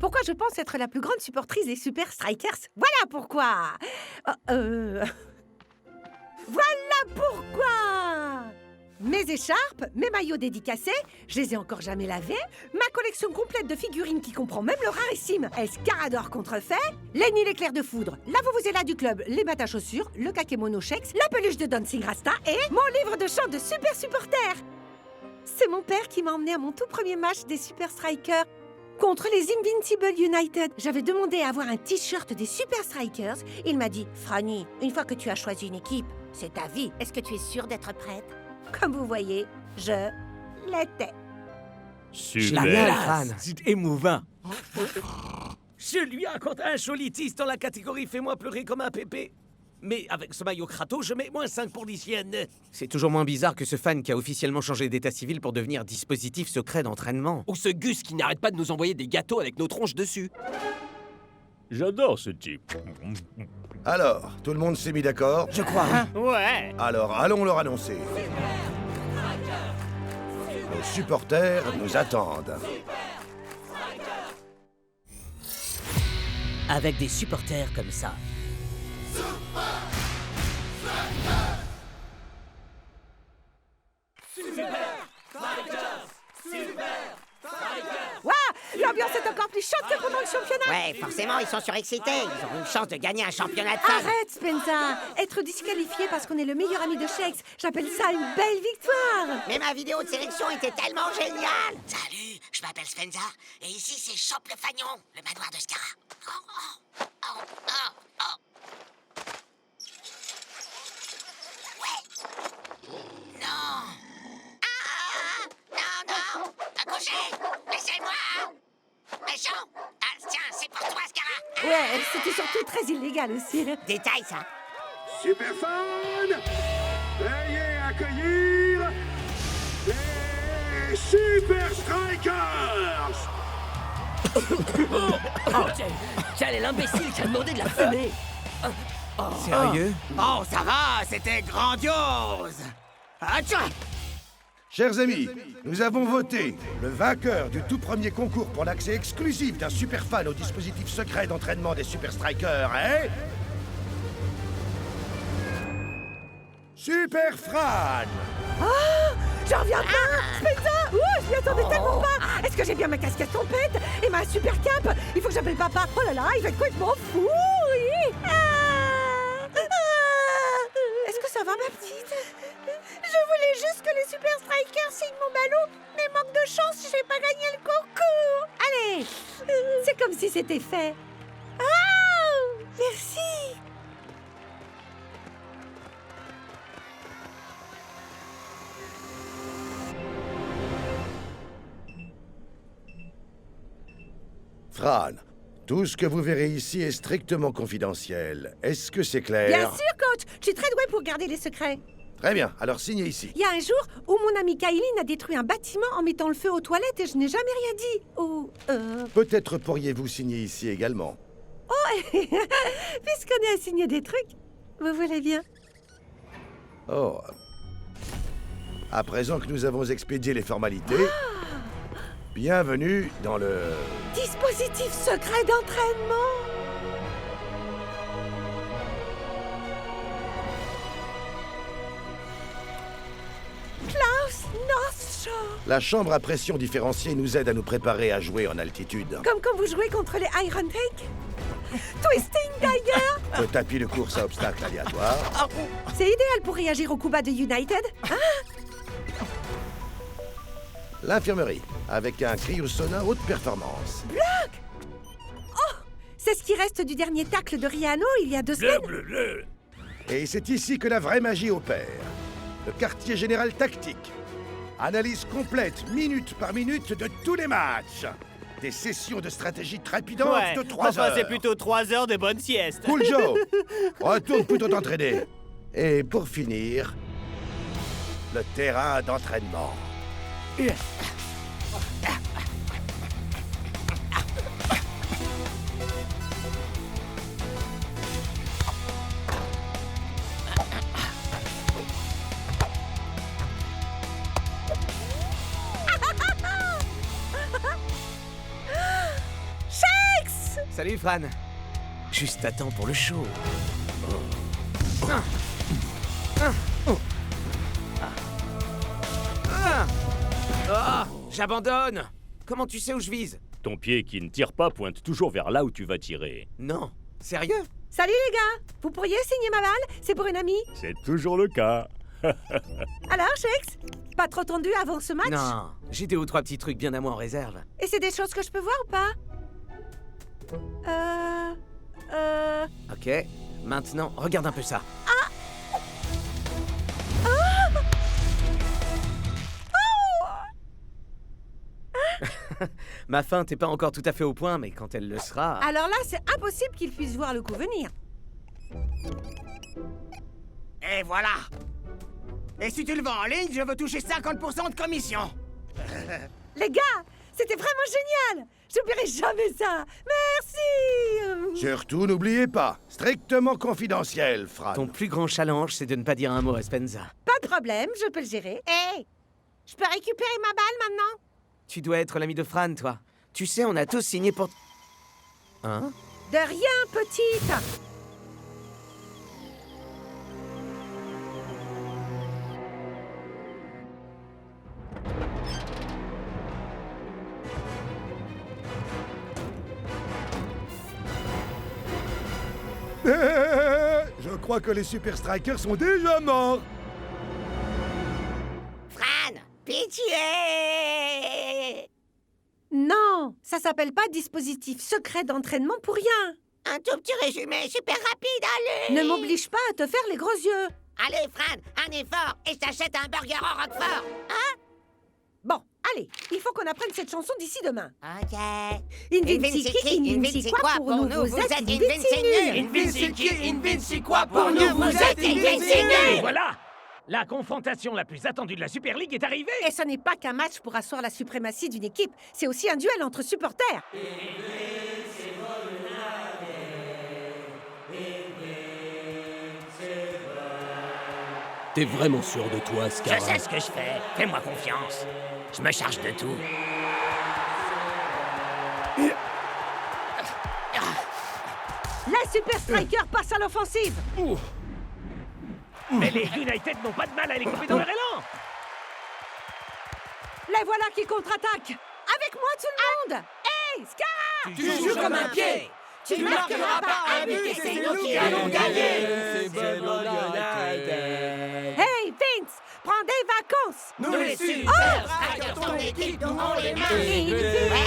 pourquoi je pense être la plus grande supportrice des Super Strikers. Voilà pourquoi. Voilà pourquoi. Mes écharpes, mes maillots dédicacés, je les ai encore jamais lavés, ma collection complète de figurines qui comprend même le rarissime Escarador contrefait, Lenny l'éclair de foudre, la Vuvuzela du club, les battes à chaussures, le Kakemono Shakes, la peluche de Dancing Rasta et mon livre de chant de super supporters. C'est mon père qui m'a emmené à mon tout premier match des Super Strikers contre les Invincible United. J'avais demandé à avoir un t-shirt des Super Strikers. Il m'a dit « Franny, une fois que tu as choisi une équipe, c'est ta vie. Est-ce que tu es sûre d'être prête ?» Comme vous voyez, je l'étais. Super. Fan. C'est émouvant. Je lui raconte un cholitis dans la catégorie Fais-moi pleurer comme un pépé. Mais avec ce maillot crato, je mets moins 5 pour l'hygiène. C'est toujours moins bizarre que ce fan qui a officiellement changé d'état civil pour devenir dispositif secret d'entraînement. Ou ce Gus qui n'arrête pas de nous envoyer des gâteaux avec nos tronches dessus. J'adore ce type. Alors, tout le monde s'est mis d'accord? Je crois, hein. Ouais. Alors, allons leur annoncer. Nos supporters nous attendent. Avec des supporters comme ça. Waouh, l'ambiance est encore plus chaude que pendant le championnat. Ouais, forcément, ils sont surexcités. Ils auront une chance de gagner un championnat de fans. Arrête, Spencer. Être disqualifié parce qu'on est le meilleur ami de Shakes, j'appelle ça une belle victoire. Mais ma vidéo de sélection était tellement géniale. Salut, je m'appelle Spencer. Et ici, c'est Chope le Fagnon, le manoir de Scara. Oh, oh, oh, oh, oh. Ouais. Non. Ah, non, non. Accouchez. Laissez-moi. Méchant. Ah, tiens, c'est pour toi, Scara. Ouais, c'était surtout très illégal aussi. Détail, ça. Super fans, veuillez accueillir les Super Strikers. Oh, quel est l'imbécile qui a demandé de la fumer? Sérieux? Oh, ça va, c'était grandiose. Atcha! Chers amis, nous avons voté. Le vainqueur du tout premier concours pour l'accès exclusif d'un super fan au dispositif secret d'entraînement des Super Strikers est... Super Fran. J'en reviens pas. Spencer. Je m'y attendais tellement pas. Est-ce que j'ai bien ma casquette trompette et ma super cape? Il faut que j'appelle papa. Oh là là, il va être complètement fou. Oui. Est-ce que ça va, ma petite? Je voulais juste que les Super Strikers signent mon ballot, mais manque de chance, j'ai pas gagné le concours. Allez, c'est comme si c'était fait. Ah, merci. Fran, tout ce que vous verrez ici est strictement confidentiel. Est-ce que c'est clair? Bien sûr, coach. Je suis très douée pour garder les secrets. Très bien, alors signez ici. Il y a un jour où mon ami Kylie a détruit un bâtiment en mettant le feu aux toilettes et je n'ai jamais rien dit. Ou, Peut-être pourriez-vous signer ici également. puisqu'on est à signer des trucs, vous voulez bien? Oh. À présent que nous avons expédié les formalités, bienvenue dans le... Dispositif secret d'entraînement. Klaus Northshore. La chambre à pression différenciée nous aide à nous préparer à jouer en altitude. Comme quand vous jouez contre les Iron Tank. Twisting Tiger. Le tapis de course à obstacles aléatoires. C'est idéal pour réagir au coup bas de United. L'infirmerie, avec un cryosona haute performance. C'est ce qui reste du dernier tacle de Rihanna il y a 2 semaines. Et c'est ici que la vraie magie opère. Le quartier général tactique. Analyse complète, minute par minute, de tous les matchs. Des sessions de stratégie trépidantes de 3 heures. c'est plutôt 3 heures de bonne sieste. Cool Joe, retourne plutôt t'entraîner. Et pour finir, le terrain d'entraînement. Salut, Fran. Juste à temps pour le show. J'abandonne. Comment tu sais où je vise? Ton pied qui ne tire pas pointe toujours vers là où tu vas tirer. Non. Sérieux? Salut les gars! Vous pourriez signer ma balle? C'est pour une amie? C'est toujours le cas. Alors, Shex? Pas trop tendu avant ce match? Non. J'ai 2 ou 3 petits trucs bien à moi en réserve. Et c'est des choses que je peux voir ou pas? Ok. Maintenant, regarde un peu ça. Ma feinte est pas encore tout à fait au point, mais quand elle le sera... Alors là, c'est impossible qu'il puisse voir le coup venir. Et voilà. Et si tu le vends en ligne, je veux toucher 50% de commission. Les gars, c'était vraiment génial! J'oublierai jamais ça! Merci! Surtout, n'oubliez pas, strictement confidentiel, Fran. Ton plus grand challenge, c'est de ne pas dire un mot à Spenza. Pas de problème, je peux le gérer. Hé! Je peux récupérer ma balle maintenant? Tu dois être l'ami de Fran, toi. Tu sais, on a tous signé pour... Hein? De rien, petite! Je crois que les Super Strikers sont déjà morts. Fran, pitié! Non, ça s'appelle pas dispositif secret d'entraînement pour rien. Un tout petit résumé super rapide, allez! Ne m'oblige pas à te faire les gros yeux. Allez, Fran, un effort et je t'achète un burger au Roquefort, hein? Bon, allez, il faut qu'on apprenne cette chanson d'ici demain. Ok. Invinci qui, Invinci quoi, pour nous, vous êtes Invinci nuls. Invinci qui, Invinci quoi, Pour nous, vous êtes Invinci nuls. Voilà! La confrontation la plus attendue de la Super League est arrivée! Et ce n'est pas qu'un match pour asseoir la suprématie d'une équipe, c'est aussi un duel entre supporters. T'es vraiment sûr de toi, Je Scarra? sais ce que je fais. Fais-moi confiance. Je me charge de tout. Les Super Strikers passent à l'offensive. Mais les United n'ont pas de mal à les couper dans leur élan! Les voilà qui contre-attaquent. Avec moi tout le monde. Hey, Scarra! Tu joues comme un pied. Tu ne marqueras pas un but et c'est nous qui allons gagner. Hey, Vince, prends des vacances. Nous les Super Strikers, ton équipe, nous on les mains.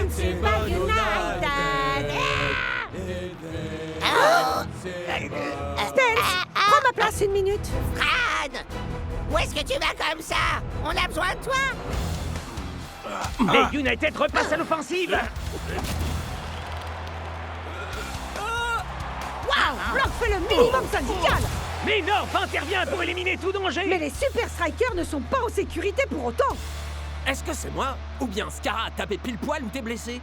Invincible United. Spence, prends ma place une minute. Fran! Où est-ce que tu vas comme ça? On a besoin de toi! Les United repassent à l'offensive! Waouh, Block fait le minimum syndical. Mais North intervient pour éliminer tout danger! Mais les Super Strikers ne sont pas en sécurité pour autant. Est-ce que c'est moi? Ou bien Scarra a tapé pile poil ou t'es blessé?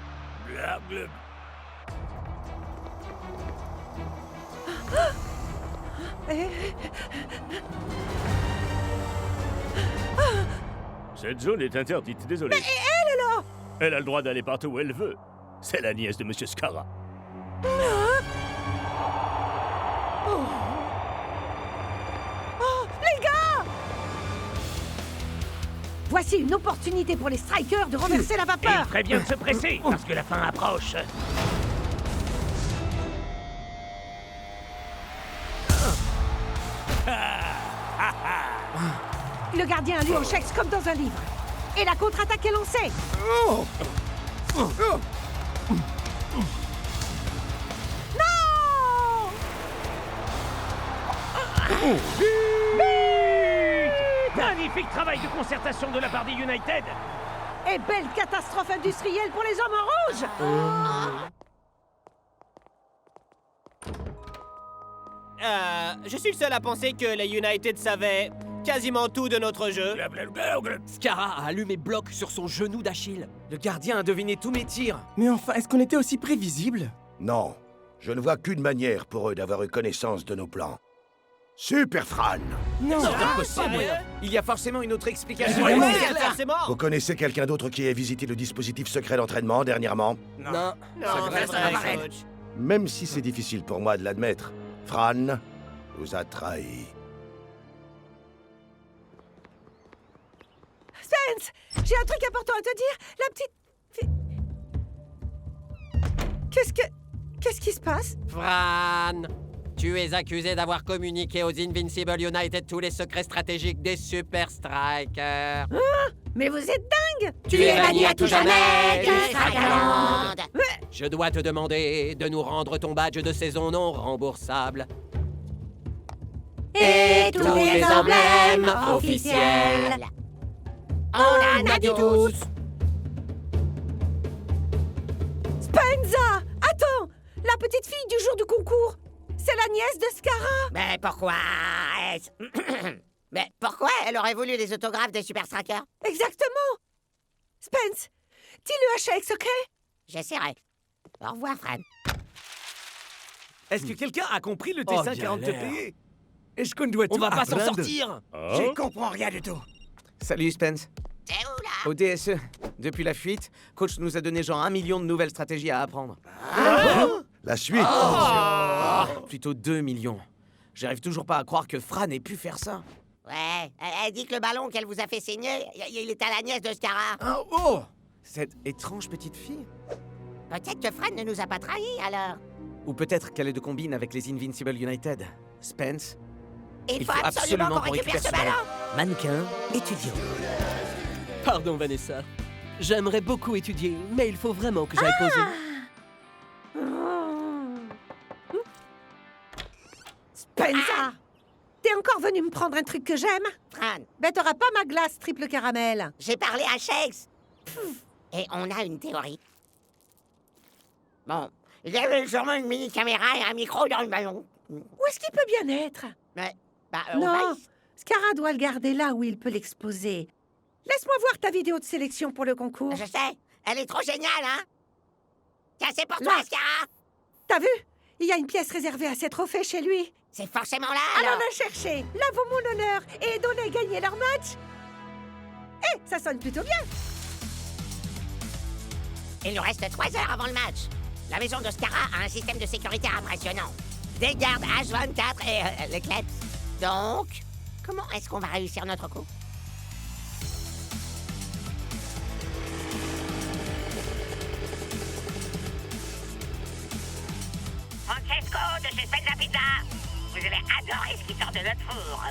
Cette zone est interdite, désolé. Et elle alors? Elle a le droit d'aller partout où elle veut. C'est la nièce de Monsieur Scarra. Oh, les gars! Voici une opportunité pour les Strikers de renverser la Il vapeur. ferait bien de se presser, parce que la fin approche. Le gardien a lu en chèque comme dans un livre. Et la contre-attaque est lancée. Non! Magnifique travail de concertation de la part des United! Et belle catastrophe industrielle pour les hommes en rouge. Je suis le seul à penser que les United savaient quasiment tout de notre jeu. Scarra a allumé Block sur son genou d'Achille. Le gardien a deviné tous mes tirs. Mais enfin, est-ce qu'on était aussi prévisible? Non, je ne vois qu'une manière pour eux d'avoir eu connaissance de nos plans. Super Fran! Non. Il y a forcément une autre explication. Forcément. Vous connaissez quelqu'un d'autre qui ait visité le dispositif secret d'entraînement dernièrement? Non, ça va, coach. Même si c'est difficile pour moi de l'admettre, Fran vous a trahi. Spence, j'ai un truc important à te dire. La petite... Qu'est-ce qui se passe? Fran, tu es accusé d'avoir communiqué aux Invincible United tous les secrets stratégiques des Super Strikers. Hein? Mais vous êtes dingue! Tu es banni à tout jamais du Strikeland. Je dois te demander de nous rendre ton badge de saison non remboursable. Et tous les emblèmes officiels. On en a dit tous. Spenza! Attends! La petite fille du jour du concours! C'est la nièce de Scara! Mais pourquoi est-ce... Mais pourquoi elle aurait voulu les autographes des Super Strikers? Exactement! Spence, dis-le à Shake, ok? J'essaierai. Au revoir, Fran. Est-ce que quelqu'un a compris le dessin 40 TP? Est-ce qu'on doit On va pas s'en sortir. Je comprends rien du tout. Salut Spence. T'es où, là? Au DSE, depuis la fuite, coach nous a donné genre 1 million de nouvelles stratégies à apprendre. La suite. Plutôt 2 millions. J'arrive toujours pas à croire que Fran ait pu faire ça. Ouais, elle dit que le ballon qu'elle vous a fait signer, il est à la nièce de Scara. Cette étrange petite fille. Peut-être que Fran ne nous a pas trahis, alors. Ou peut-être qu'elle est de combine avec les Invincible United. Spence, Il faut absolument qu'on récupère ce ballon. Mannequin, étudiant. Pardon, Vanessa. J'aimerais beaucoup étudier, mais il faut vraiment que j'aille poser. Spenza! T'es encore venu me prendre un truc que j'aime? Fran, Ben t'auras pas ma glace triple caramel. j'ai parlé à Shakes. Et on a une théorie. Bon, il y avait sûrement une mini-caméra et un micro dans le ballon. Où est-ce qu'il peut bien être? Mais, on va Non, y... Scara doit le garder là où il peut l'exposer. Laisse-moi voir ta vidéo de sélection pour le concours. Je sais, elle est trop géniale, hein? Tiens, c'est pour toi, Là. Scara. T'as vu? Il y a une pièce réservée à ses trophées chez lui. C'est forcément là, Allons alors. la chercher, là vaut mon honneur et aidons-les à gagner leur match. Eh, ça sonne plutôt bien. Il nous reste 3 heures avant le match. La maison de Scara a un système de sécurité impressionnant. Des gardes H24 et les Klebs. Donc, comment est-ce qu'on va réussir notre coup? Francesco de chez Spenza Pizza. Vous allez adorer ce qui sort de notre four.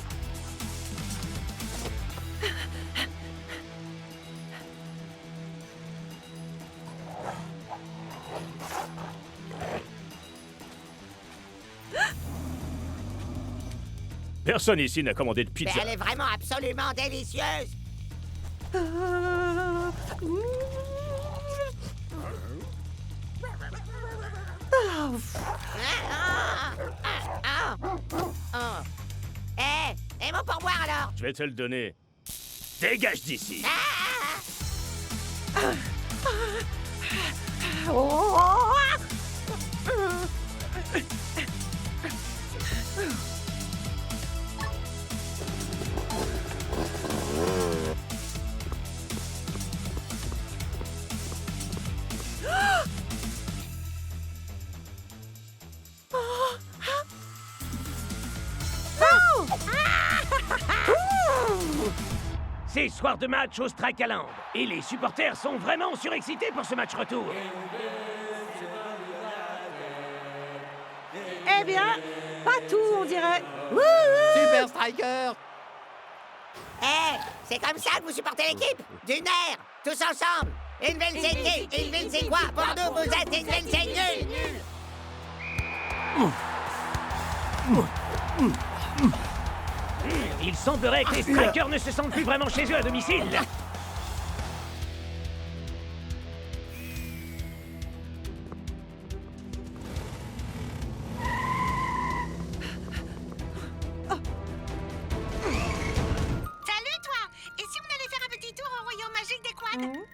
Personne ici n'a commandé de Mais pizza. elle est vraiment absolument délicieuse. Et mon pourboire alors? Je vais te le donner. Dégage d'ici. C'est soir de match au Strikeland. Et les supporters sont vraiment surexcités pour ce match retour. Eh bien, pas tout, on dirait. Super Striker. C'est comme ça que vous supportez l'équipe? Du nerf, tous ensemble. Invincible, quoi? Pour nous, vous êtes Invincible nuls. Il semblerait que les Strikers ne se sentent plus vraiment chez eux à domicile. Salut, toi! Et si on allait faire un petit tour au royaume magique des quads?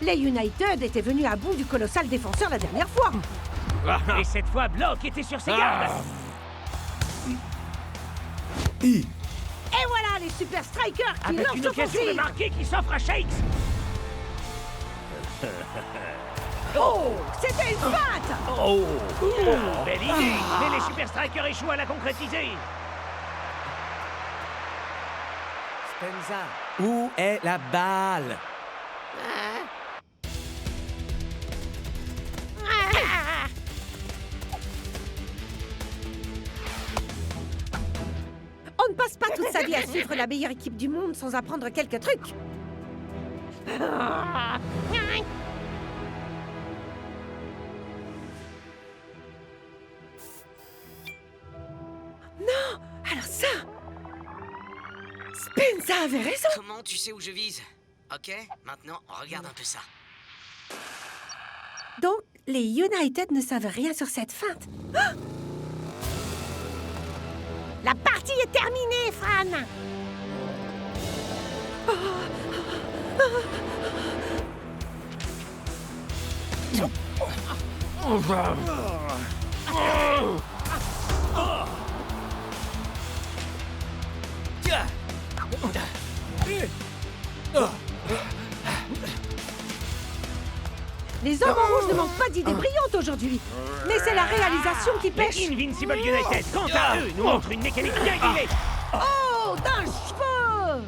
Les United étaient venus à bout du colossal défenseur la dernière fois. Et cette fois, Block était sur ses gardes. Et voilà les Super Strikers qui Avec lancent une occasion de l'offensive. marquer qui s'offre à Shakes. Oh, c'était une feinte. Oh, belle idée. Mais les Super Strikers échouent à la concrétiser. Spenza, où est la balle? On ne passe pas toute sa vie à suivre la meilleure équipe du monde sans apprendre quelques trucs. Non, alors ça... Spenza avait raison. Comment tu sais où je vise? Ok, maintenant, regarde un peu ça. Donc, les United ne savent rien sur cette feinte. Ah! La partie est terminée, Fran. Les hommes en rouge ne manquent pas d'idées brillantes aujourd'hui. Mais c'est la réalisation qui pêche. Les Invincible United, quant à eux, nous montrent une mécanique bien huilée. Oh, d'un cheveu!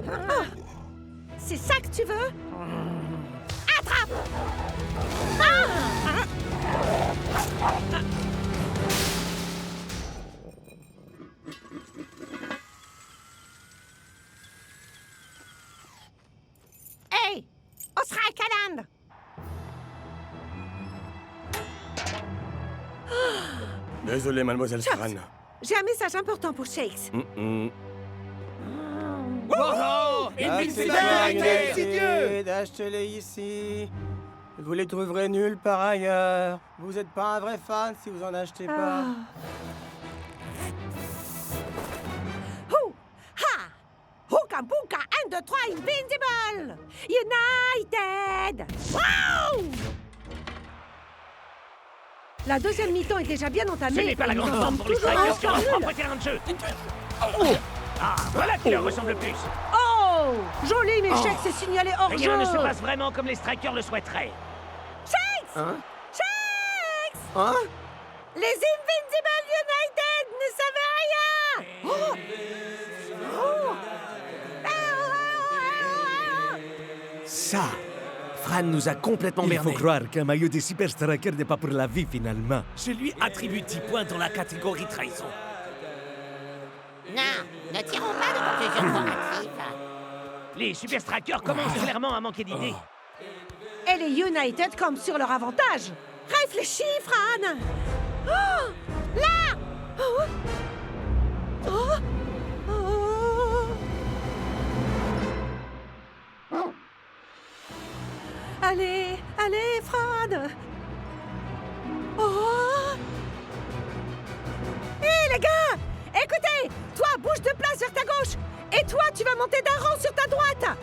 Ah, c'est ça que tu veux? Attrape! Ah! Hey! Osra Kaland! Désolé, mademoiselle Chops. Stran. J'ai un message important pour Shakes. Invincible United, achetez-les ici. Vous les trouverez nulle part ailleurs. Vous n'êtes pas un vrai fan si vous en achetez pas. Hou! Ha! Houka Pouka 1, 2, 3, Invincible! United! Wow! La deuxième mi-temps est déjà bien entamée. Ce n'est pas la et nous grande en forme sommes pour les toujours Strikers en sur un score nul. propre terrain de jeu. Ah, voilà qui leur ressemble le plus. Oh! Joli, mais Shakes est signalé hors Rien jeu. ne se passe vraiment comme les Strikers le souhaiteraient. Shakes! Hein? Shakes! Hein? Les Invincible United ne savaient rien! Oh! Oh! Ça, Fran nous a complètement Il berné. faut croire qu'un maillot des Super Strikers n'est pas pour la vie finalement. Je lui attribue 10 points dans la catégorie trahison. Non, ne tirons pas de conclusions formatives. Les Super Strikers commencent clairement à manquer d'idées. Et les United campent sur leur avantage. Réfléchis, Fran! Oh! Là! Oh! Oh! Oh! Allez, allez, Fran! Oh! Hé, les gars! Écoutez! Toi, bouge de place vers ta gauche! Et toi, tu vas monter d'un rang sur ta droite!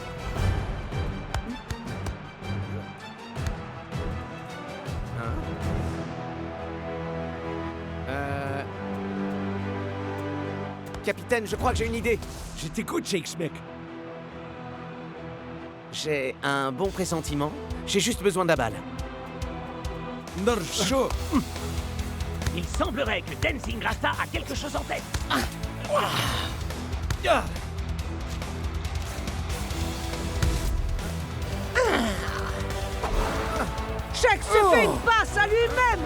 Capitaine, je crois que j'ai une idée. Je t'écoute, Shakes, mec. J'ai un bon pressentiment. J'ai juste besoin de la balle. Norcho. Il semblerait que Dancing Rasta a quelque chose en tête. Shakes se fait une passe à lui-même!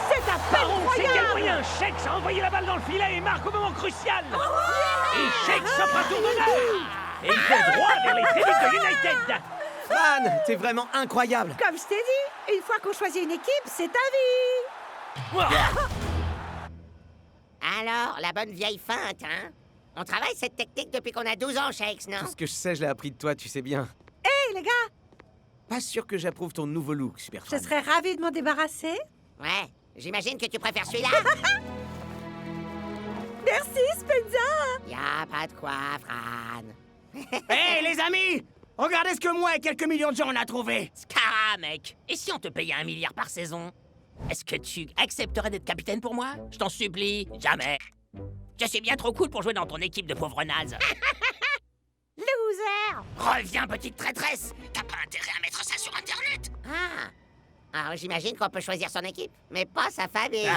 C'est à peine C'est quel croyable! moyen Shakes a envoyé la balle dans le filet et marque au moment crucial. Et Shakes s'offre un tour d'honneur. Et il fait droit vers les tribunes de United. Fran, t'es vraiment incroyable. Comme je t'ai dit, une fois qu'on choisit une équipe, c'est ta vie! Alors, la bonne vieille feinte, hein? On travaille cette technique depuis qu'on a 12 ans, Shakes, non? Tout ce que je sais, je l'ai appris de toi, tu sais bien. Hé, les gars! Pas sûr que j'approuve ton nouveau look, Super Fran. Je serais ravie de m'en débarrasser. Ouais, J'imagine que tu préfères celui-là. Merci, Spencer. Y a pas de quoi, Fran. Hé, les amis! Regardez ce que moi et quelques millions de gens on a trouvé. Scara, mec. Et si on te payait 1 milliard par saison? Est-ce que tu accepterais d'être capitaine pour moi? Je t'en supplie. Jamais. Je suis bien trop cool pour jouer dans ton équipe de pauvres nazes. Loser. Reviens, petite traîtresse. T'as pas intérêt à mettre ça sur Internet. Ah. Alors j'imagine qu'on peut choisir son équipe, mais pas sa famille.